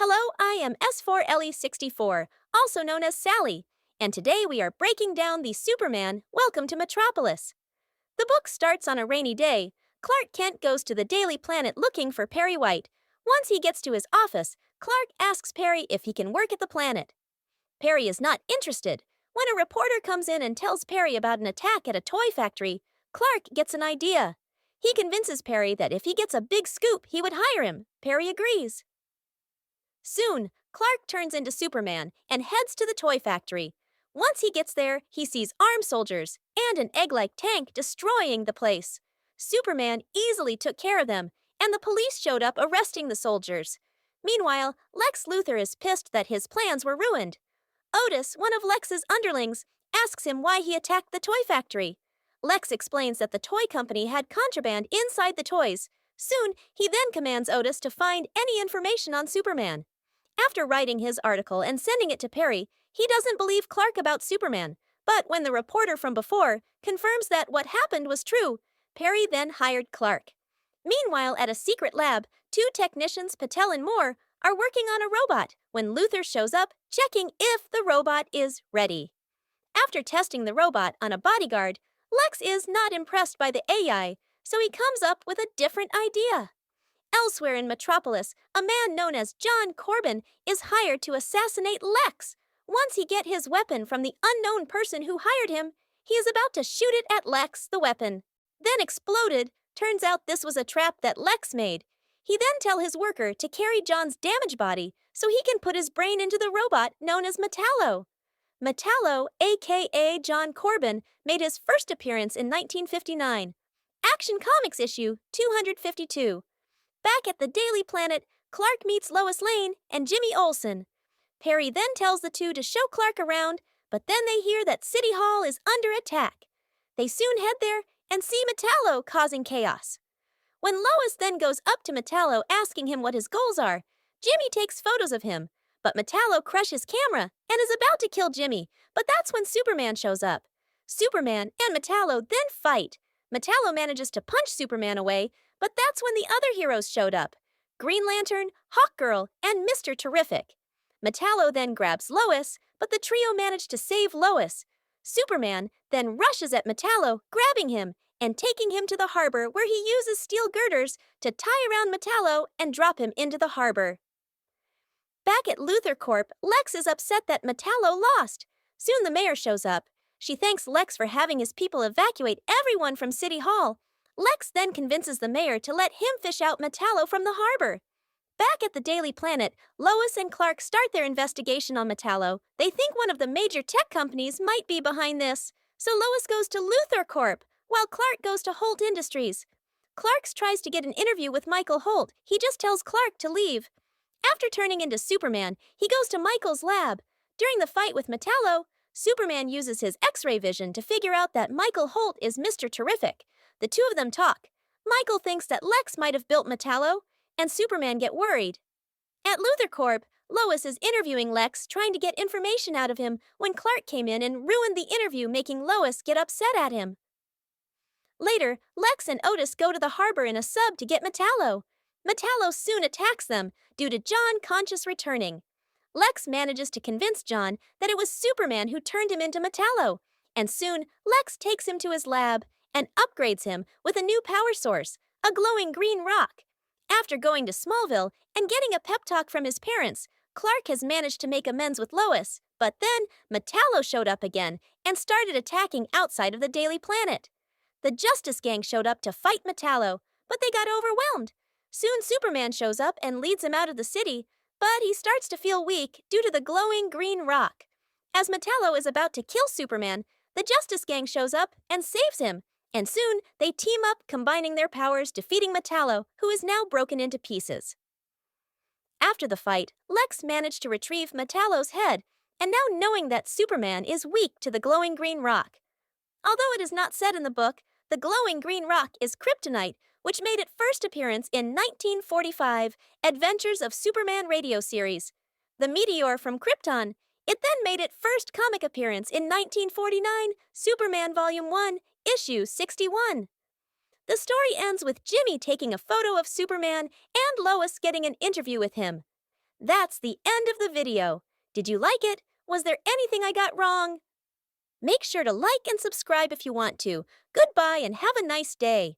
Hello, I am S4LE64, also known as Sally, and today we are breaking down the Superman Welcome to Metropolis. The book starts on a rainy day. Clark Kent goes to the Daily Planet looking for Perry White. Once he gets to his office, Clark asks Perry if he can work at the planet. Perry is not interested. When a reporter comes in and tells Perry about an attack at a toy factory, Clark gets an idea. He convinces Perry that if he gets a big scoop, he would hire him. Perry agrees. Soon, Clark turns into Superman and heads to the toy factory. Once he gets there, he sees armed soldiers and an egg-like tank destroying the place. Superman easily took care of them, and the police showed up arresting the soldiers. Meanwhile, Lex Luthor is pissed that his plans were ruined. Otis, one of Lex's underlings, asks him why he attacked the toy factory. Lex explains that the toy company had contraband inside the toys. Soon, he then commands Otis to find any information on Superman. After writing his article and sending it to Perry, he doesn't believe Clark about Superman. But when the reporter from before confirms that what happened was true, Perry then hired Clark. Meanwhile, at a secret lab, two technicians, Patel and Moore, are working on a robot when Luthor shows up, checking if the robot is ready. After testing the robot on a bodyguard, Lex is not impressed by the AI, so he comes up with a different idea. Elsewhere in Metropolis, a man known as John Corbin is hired to assassinate Lex. Once he gets his weapon from the unknown person who hired him, he is about to shoot it at Lex, the weapon. Then exploded. Turns out this was a trap that Lex made. He then tells his worker to carry John's damaged body so he can put his brain into the robot known as Metallo. Metallo, aka John Corbin, made his first appearance in 1959. Action Comics issue 252. Back at the Daily Planet, Clark meets Lois Lane and Jimmy Olsen. Perry then tells the two to show Clark around, but then they hear that City Hall is under attack. They soon head there and see Metallo causing chaos. When Lois then goes up to Metallo asking him what his goals are, Jimmy takes photos of him, but Metallo crushes camera and is about to kill Jimmy, but that's when Superman shows up. Superman and Metallo then fight. Metallo manages to punch Superman away, but that's when the other heroes showed up: Green Lantern, Hawkgirl, and Mr. Terrific. Metallo then grabs Lois, but the trio managed to save Lois. Superman then rushes at Metallo, grabbing him and taking him to the harbor where he uses steel girders to tie around Metallo and drop him into the harbor. Back at Luthor Corp, Lex is upset that Metallo lost. Soon the mayor shows up. She thanks Lex for having his people evacuate everyone from City Hall. Lex then convinces the mayor to let him fish out Metallo from the harbor. Back at the Daily Planet, Lois and Clark start their investigation on Metallo. They think one of the major tech companies might be behind this. So Lois goes to Luthor Corp, while Clark goes to Holt Industries. Clark tries to get an interview with Michael Holt. He just tells Clark to leave. After turning into Superman, he goes to Michael's lab. During the fight with Metallo, Superman uses his X-ray vision to figure out that Michael Holt is Mr. Terrific. The two of them talk. Michael thinks that Lex might have built Metallo, and Superman get worried. At Luthor Corp, Lois is interviewing Lex, trying to get information out of him when Clark came in and ruined the interview, making Lois get upset at him. Later, Lex and Otis go to the harbor in a sub to get Metallo. Metallo soon attacks them due to John conscious returning. Lex manages to convince John that it was Superman who turned him into Metallo, and soon Lex takes him to his lab and upgrades him with a new power source, a glowing green rock. After going to Smallville and getting a pep talk from his parents, Clark has managed to make amends with Lois, but then Metallo showed up again and started attacking outside of the Daily Planet. The Justice Gang showed up to fight Metallo, but they got overwhelmed. Soon Superman shows up and leads him out of the city, but he starts to feel weak due to the glowing green rock. As Metallo is about to kill Superman, the Justice Gang shows up and saves him, and soon they team up, combining their powers, defeating Metallo, who is now broken into pieces. After the fight, Lex managed to retrieve Metallo's head, and now knowing that Superman is weak to the glowing green rock. Although it is not said in the book, the glowing green rock is kryptonite, which made its first appearance in 1945 Adventures of Superman radio series. The meteor from Krypton. It then made its first comic appearance in 1949 Superman Volume 1, Issue 61. The story ends with Jimmy taking a photo of Superman and Lois getting an interview with him. That's the end of the video. Did you like it? Was there anything I got wrong? Make sure to like and subscribe if you want to. Goodbye and have a nice day.